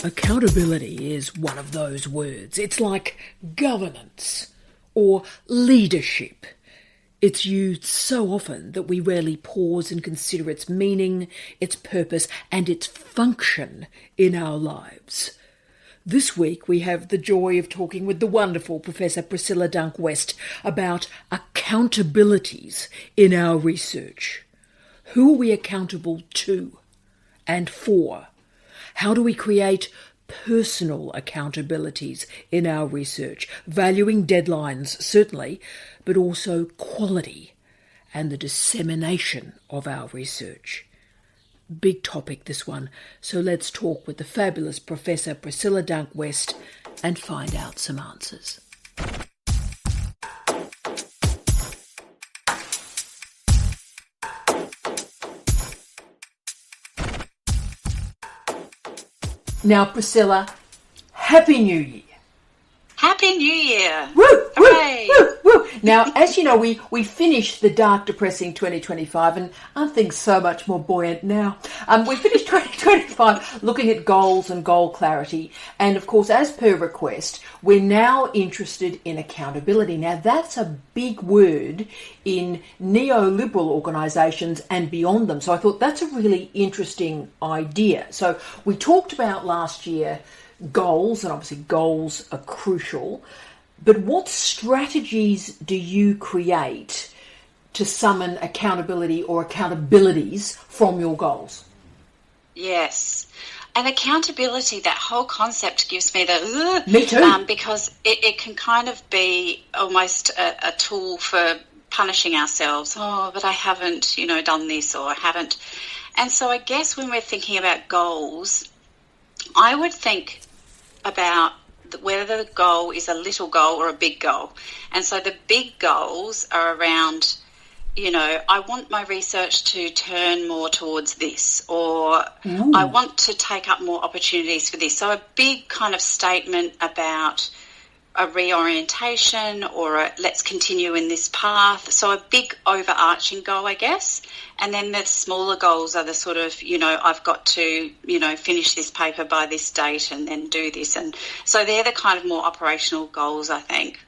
Accountability is one of those words. It's like governance or leadership. It's used so often that we rarely pause and consider its meaning, its purpose, and its function in our lives. This week we have the joy of talking with the wonderful Professor Priscilla Dunk-West about accountabilities in our research. Who are we accountable to and for? How do we create personal accountabilities in our research, valuing deadlines, certainly, but also quality and the dissemination of our research? Big topic, this one, so let's talk with the fabulous Professor Priscilla Dunk-West and find out some answers. Now, Priscilla, Happy New Year. Happy New Year. Woo, Hooray. woo, woo, woo. Now, as you know, we finished the dark, depressing 2025, and aren't things so much more buoyant now? We finished 2025 looking at goals and goal clarity, and of course, as per request, we're now interested in accountability. Now, that's a big word in neoliberal organisations and beyond them, so I thought that's a really interesting idea. So we talked about last year goals, and obviously goals are crucial, but what strategies do you create to summon accountability or accountabilities from your goals? Yes. And accountability, that whole concept gives me the... Me too. Because it can kind of be almost a tool for punishing ourselves. Oh, but I haven't, done this, or I haven't. And so I guess when we're thinking about goals, I would think about whether the goal is a little goal or a big goal. And so the big goals are around, I want my research to turn more towards this, or I want to take up more opportunities for this. So a big kind of statement about a reorientation or a let's continue in this path. So a big overarching goal, I guess. And then the smaller goals are the sort of, I've got to, finish this paper by this date and then do this. And so they're the kind of more operational goals, I think.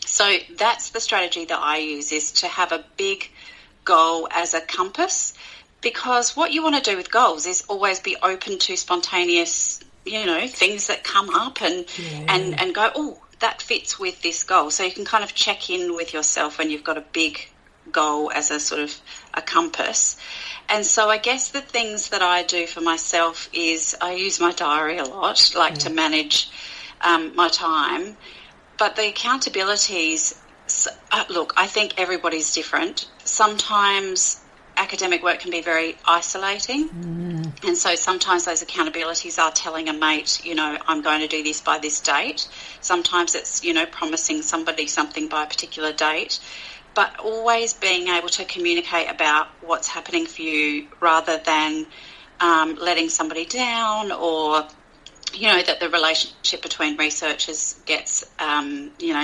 So that's the strategy that I use, is to have a big goal as a compass, because what you want to do with goals is always be open to spontaneous, things that come up and go, oh, that fits with this goal. So you can kind of check in with yourself when you've got a big goal as a sort of a compass. And so I guess the things that I do for myself is I use my diary a lot, to manage my time. But the accountabilities, look, I think everybody's different. Sometimes academic work can be very isolating. And so sometimes those accountabilities are telling a mate, I'm going to do this by this date. Sometimes it's, promising somebody something by a particular date. But always being able to communicate about what's happening for you, rather than letting somebody down, or, that the relationship between researchers gets,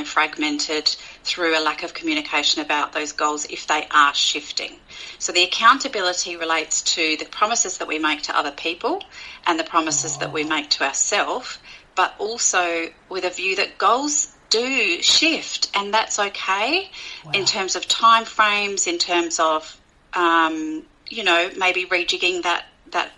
fragmented through a lack of communication about those goals if they are shifting. So the accountability relates to the promises that we make to other people and the promises that we make to ourselves, but also with a view that goals do shift, and that's okay. In terms of time frames, in terms of, maybe rejigging that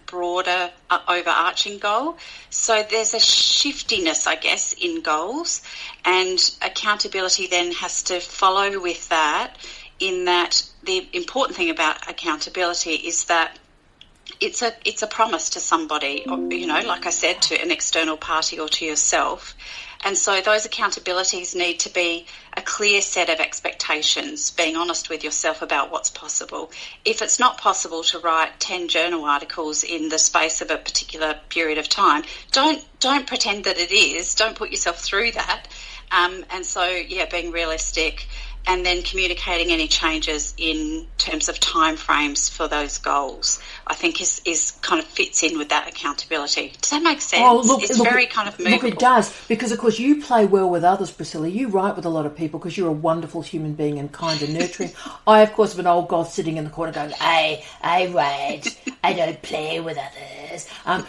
broader overarching goal. So there's a shiftiness, I guess, in goals, and accountability then has to follow with that, in that the important thing about accountability is that it's a promise to somebody, or, like I said, to an external party or to yourself. And so those accountabilities need to be a clear set of expectations, being honest with yourself about what's possible. If it's not possible to write 10 journal articles in the space of a particular period of time, don't pretend that it is. Don't put yourself through that. And so, being realistic, and then communicating any changes in terms of timeframes for those goals, I think is kind of fits in with that accountability. Does that make sense? Oh, look, very kind of movable. Look, it does, because of course you play well with others, Priscilla. You write with a lot of people because you're a wonderful human being and kind and nurturing. I, of course, am an old goth sitting in the corner going, I write, I don't play with others. Yes.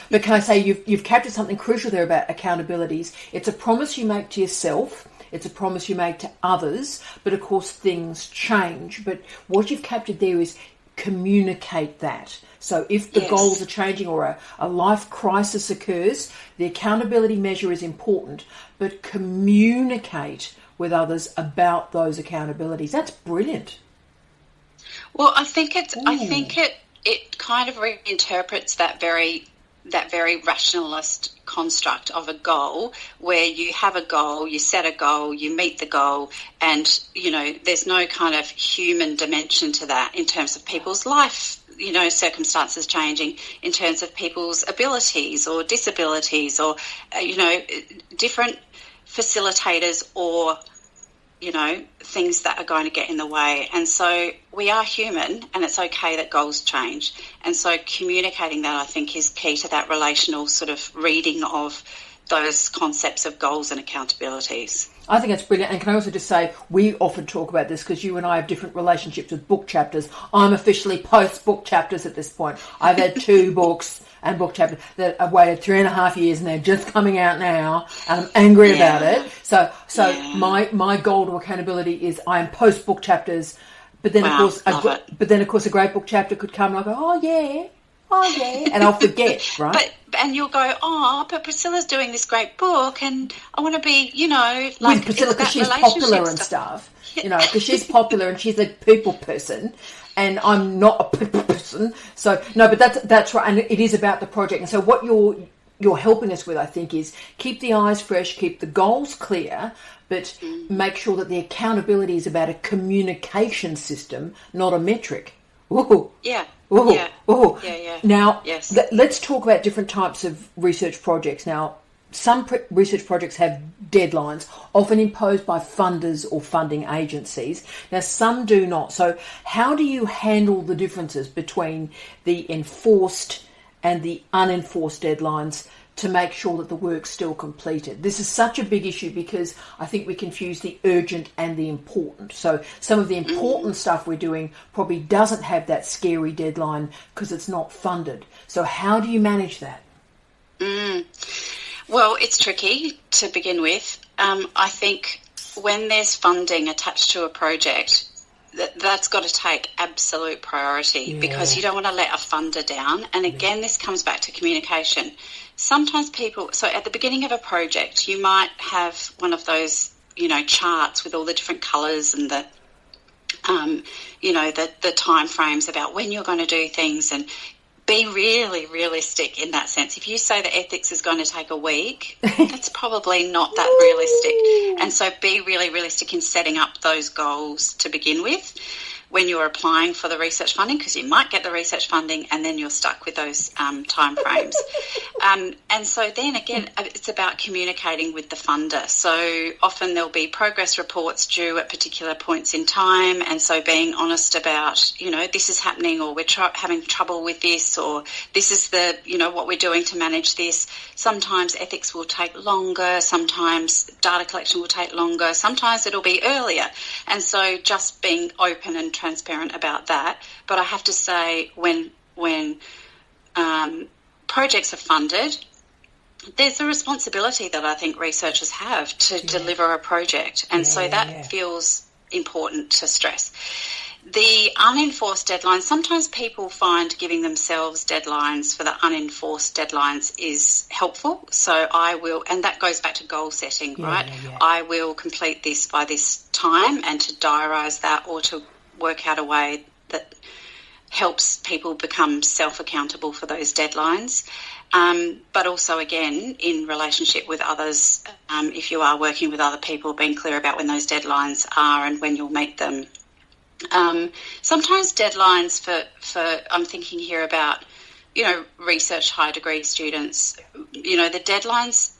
But can I say you've captured something crucial there about accountabilities. It's a promise you make to yourself. It's a promise you make to others. But of course, things change. But what you've captured there is communicate that. So if the goals are changing or a life crisis occurs, the accountability measure is important. But communicate with others about those accountabilities. That's brilliant. Well, I think it kind of reinterprets that very rationalist construct of a goal, where you have a goal, you set a goal, you meet the goal, and there's no kind of human dimension to that in terms of people's life, circumstances changing, in terms of people's abilities or disabilities, or different facilitators or things that are going to get in the way. And so we are human, and it's okay that goals change. And so communicating that, I think, is key to that relational sort of reading of those concepts of goals and accountabilities. I think that's brilliant. And can I also just say, we often talk about this because you and I have different relationships with book chapters. I'm officially post-book chapters at this point. I've had 2 books and book chapters that I've waited 3.5 years, and they're just coming out now, and I'm angry about it. So my goal to accountability is I am post-book chapters, but then of course a great book chapter could come and I go, oh yeah, and I'll forget, right? And you'll go, but Priscilla's doing this great book, and I want to be, with Priscilla, because she's popular and stuff. Because she's popular and she's a people person, and I'm not a people person. So no, but that's right, and it is about the project. And so what you're helping us with, I think, is keep the eyes fresh, keep the goals clear, but make sure that the accountability is about a communication system, not a metric. Ooh. Yeah. Ooh. Yeah. Ooh. Yeah. Now, yes. Let's talk about different types of research projects. Now, some research projects have deadlines, often imposed by funders or funding agencies. Now, some do not. So how do you handle the differences between the enforced and the unenforced deadlines to make sure that the work's still completed? This is such a big issue because I think we confuse the urgent and the important. So some of the important stuff we're doing probably doesn't have that scary deadline because it's not funded. So how do you manage that? Well, it's tricky to begin with. I think when there's funding attached to a project, that's got to take absolute priority because you don't want to let a funder down. And again, this comes back to communication. Sometimes so at the beginning of a project, you might have one of those, charts with all the different colours and the time frames about when you're going to do things, and be really realistic in that sense. If you say that ethics is going to take a week, that's probably not that realistic. And so be really realistic in setting up those goals to begin with when you're applying for the research funding, because you might get the research funding and then you're stuck with those time frames. And so then again, it's about communicating with the funder. So often there'll be progress reports due at particular points in time, and so being honest about, this is happening, or we're having trouble with this, or this is the, what we're doing to manage this. Sometimes ethics will take longer, sometimes data collection will take longer, sometimes it'll be earlier. And so just being open and transparent about that. But I have to say, when projects are funded, there's a responsibility that I think researchers have to deliver a project. And so that feels important to stress. The unenforced deadlines, sometimes people find giving themselves deadlines for the unenforced deadlines is helpful. So I will, and that goes back to goal setting, right? Yeah. I will complete this by this time, and to diarise that, or to work out a way that helps people become self-accountable for those deadlines. But also, again, in relationship with others, if you are working with other people, being clear about when those deadlines are and when you'll meet them. Sometimes deadlines for I'm thinking here about, research high degree students, the deadlines,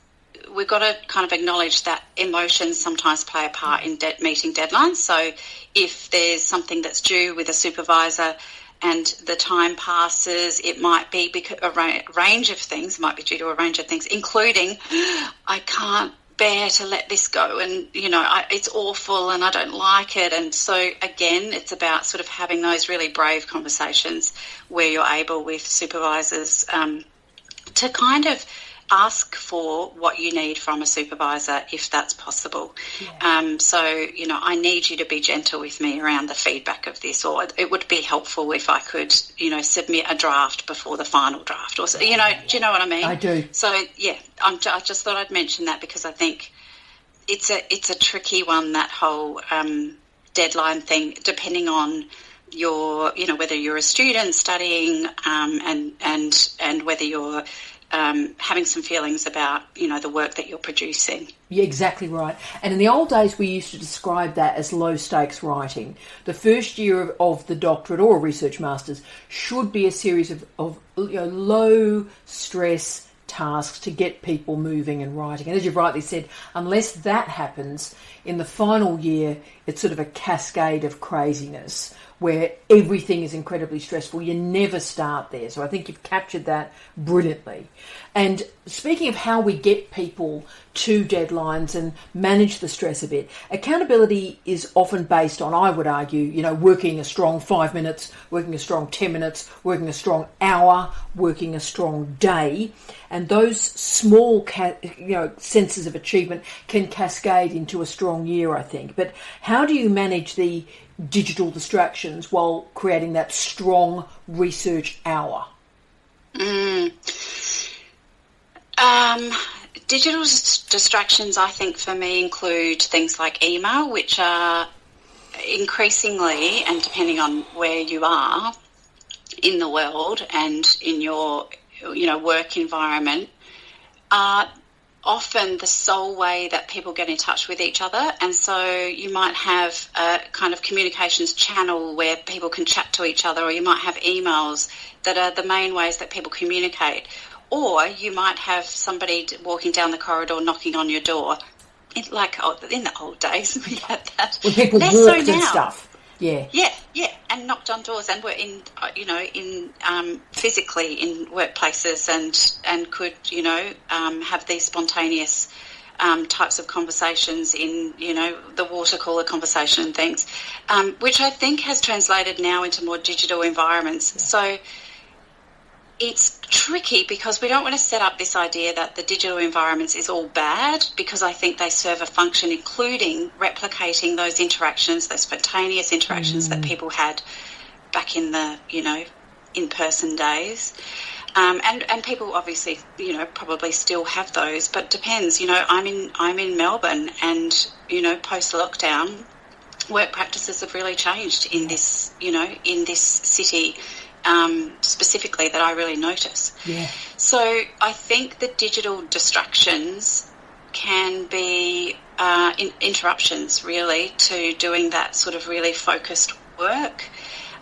we've got to kind of acknowledge that emotions sometimes play a part in meeting deadlines. So if there's something that's due with a supervisor and the time passes, it might be because a range of things, might be due to a range of things, including I can't bear to let this go, and it's awful and I don't like it. And so again, it's about sort of having those really brave conversations where you're able with supervisors to kind of ask for what you need from a supervisor if that's possible. Yeah. So, I need you to be gentle with me around the feedback of this, or it would be helpful if I could, submit a draft before the final draft, or, do you know what I mean? I do. So, yeah, I just thought I'd mention that because I think it's a tricky one, that whole deadline thing, depending on your, whether you're a student studying and whether you're having some feelings about, the work that you're producing. Yeah, exactly right. And in the old days, we used to describe that as low-stakes writing. The first year of the doctorate or a research master's should be a series of low-stress tasks to get people moving and writing. And as you've rightly said, unless that happens, in the final year, it's sort of a cascade of craziness where everything is incredibly stressful. You never start there. So I think you've captured that brilliantly. And speaking of how we get people to deadlines and manage the stress a bit, accountability is often based on, I would argue, working a strong 5 minutes, working a strong 10 minutes, working a strong hour, working a strong day. And those small, senses of achievement can cascade into a strong year, I think. But how do you manage the digital distractions while creating that strong research hour? Digital distractions, I think, for me include things like email, which are increasingly, and depending on where you are in the world and in your work environment, are often the sole way that people get in touch with each other. And so you might have a kind of communications channel where people can chat to each other, or you might have emails that are the main ways that people communicate. Or you might have somebody walking down the corridor knocking on your door. In the old days, we had that. When people Less walked so and now. stuff. Yeah, and knocked on doors, and were in physically in workplaces, and could have these spontaneous types of conversations in the water cooler conversation and things, which I think has translated now into more digital environments. So it's tricky because we don't want to set up this idea that the digital environments is all bad, because I think they serve a function, including replicating those interactions, those spontaneous interactions that people had back in the, in-person days. And people obviously, probably still have those, but depends. I'm in Melbourne, and, post-lockdown, work practices have really changed in this, in this city. Specifically, that I really notice. Yeah. So I think the digital distractions can be interruptions, really, to doing that sort of really focused work.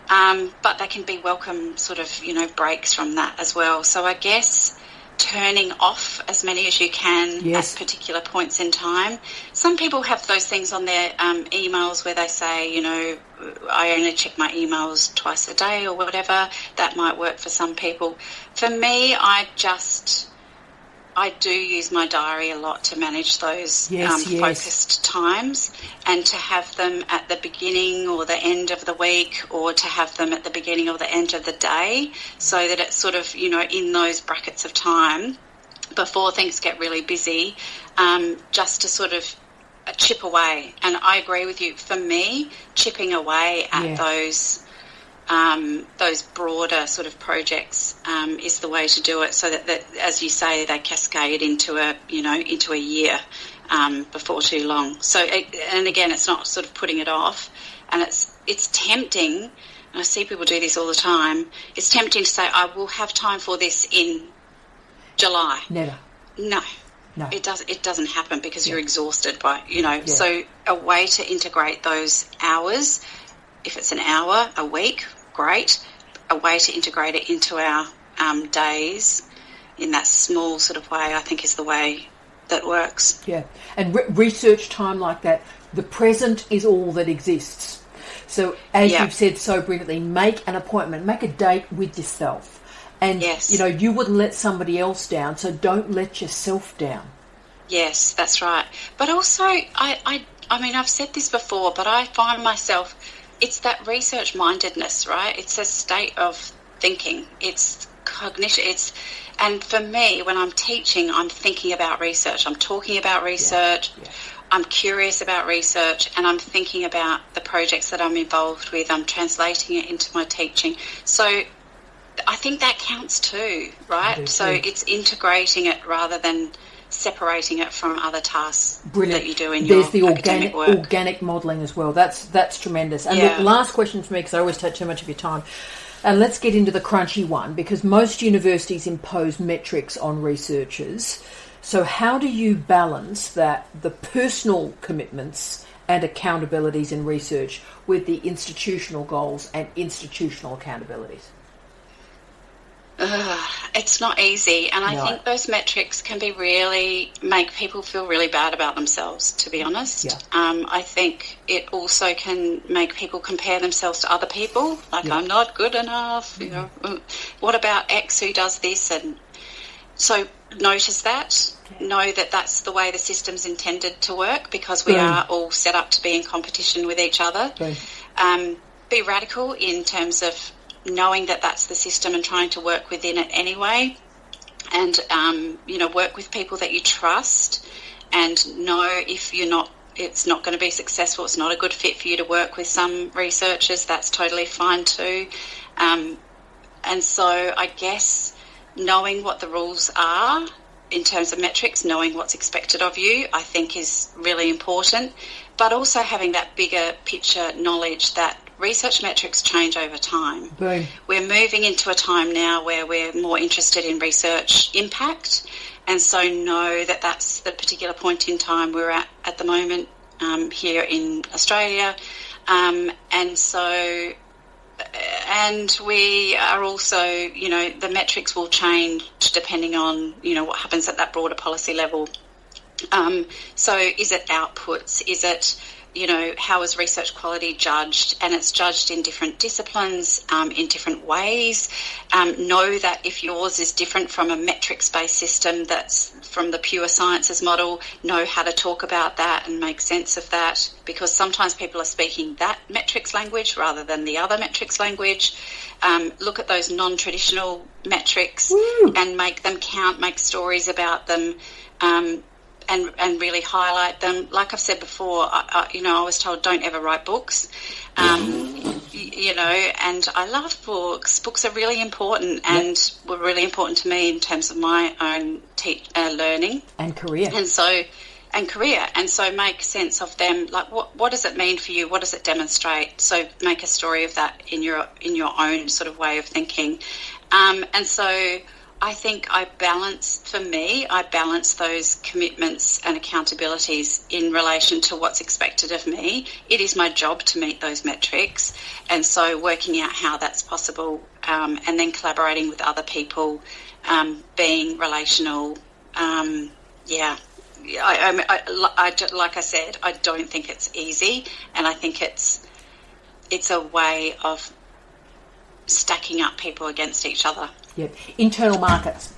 But they can be welcome sort of, breaks from that as well. So I guess turning off as many as you can at particular points in time. Some people have those things on their emails where they say, I only check my emails twice a day or whatever. That might work for some people. For me, I do use my diary a lot to manage those focused times, and to have them at the beginning or the end of the week, or to have them at the beginning or the end of the day, so that it's sort of, in those brackets of time before things get really busy, just to sort of chip away. And I agree with you. For me, chipping away at those broader sort of projects is the way to do it, so that, as you say, they cascade into a year before too long. So, and again, it's not sort of putting it off, and it's tempting. And I see people do this all the time. It's tempting to say, I will have time for this in July. Never. No. It doesn't happen, because you're exhausted by, So a way to integrate those hours, if it's an hour a week, great. A way to integrate it into our days in that small sort of way, I think, is the way that works. Yeah, and research time like that, the present is all that exists. So as you've said so brilliantly, make an appointment, make a date with yourself. And, you wouldn't let somebody else down, so don't let yourself down. Yes, that's right. But also, I mean, I've said this before, but I find myself, it's that research mindedness, right? It's a state of thinking. It's cognition. And for me, when I'm teaching, I'm thinking about research. I'm talking about research. Yeah. I'm curious about research, and I'm thinking about the projects that I'm involved with. I'm translating it into my teaching. So I think that counts too, right? So it's integrating it rather than separating it from other tasks that you do in your academic work. Organic modelling as well. That's tremendous. And look, last question for me, because I always take too much of your time. And let's get into the crunchy one, because most universities impose metrics on researchers. So how do you balance the personal commitments and accountabilities in research with the institutional goals and institutional accountabilities? It's not easy, and I think those metrics can make people feel really bad about themselves, to be honest. Yeah. I think it also can make people compare themselves to other people, like I'm not good enough, you know, what about X who does this? And so notice that, know that that's the way the system's intended to work, because we are all set up to be in competition with each other. Be radical in terms of knowing that that's the system and trying to work within it anyway, and work with people that you trust, and know if it's not going to be successful, it's not a good fit for you to work with some researchers, that's totally fine too. And so I guess knowing what the rules are in terms of metrics, knowing what's expected of you, I think is really important, but also having that bigger picture knowledge that research metrics change over time. Right. We're moving into a time now where we're more interested in research impact, and so know that that's the particular point in time we're at the moment here in Australia. And we are also, the metrics will change depending on, what happens at that broader policy level. So is it outputs? Is it, how is research quality judged? And it's judged in different disciplines, in different ways. Know that if yours is different from a metrics-based system that's from the pure sciences model, know how to talk about that and make sense of that, because sometimes people are speaking that metrics language rather than the other metrics language. Look at those non-traditional metrics and make them count, make stories about them, and really highlight them. Like I've said before, I was told don't ever write books, and I love books. Books are really important and were really important to me in terms of my own learning. And career. And so make sense of them. Like, what does it mean for you? What does it demonstrate? So make a story of that in your own sort of way of thinking. And so I think I balance those commitments and accountabilities in relation to what's expected of me. It is my job to meet those metrics, and so working out how that's possible, and then collaborating with other people, being relational. Like I said, I don't think it's easy, and I think it's a way of stacking up people against each other. Yep. Internal markets,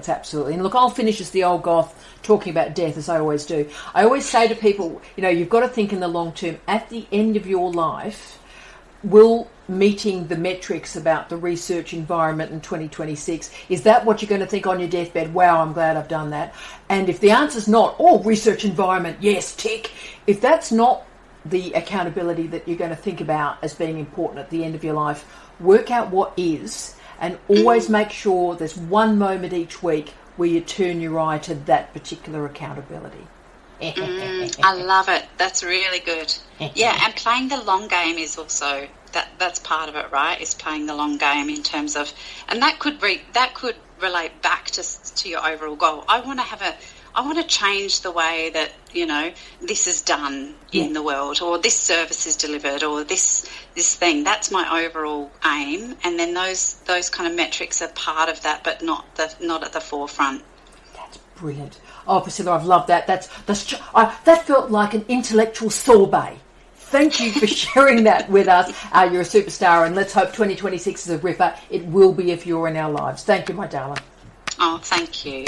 absolutely. And look, I'll finish as the old goth talking about death, as I always do. I always say to people, you've got to think in the long term. At the end of your life, will meeting the metrics about the research environment in 2026, is that what you're going to think on your deathbed? Wow, I'm glad I've done that. And if the answer's not, research environment, yes, tick. If that's not the accountability that you're going to think about as being important at the end of your life, work out what is. And always make sure there's one moment each week where you turn your eye to that particular accountability. I love it. That's really good. Yeah, and playing the long game is also that's part of it, right? Is playing the long game in terms of, and that could relate back to your overall goal. I want to change the way that this is done in the world, or this service is delivered, or this thing. That's my overall aim, and then those kind of metrics are part of that, but not at the forefront. That's brilliant. Oh, Priscilla, I've loved that. That felt like an intellectual sorbet. Thank you for sharing that with us. You're a superstar, and let's hope 2026 is a ripper. It will be if you're in our lives. Thank you, my darling. Oh, thank you.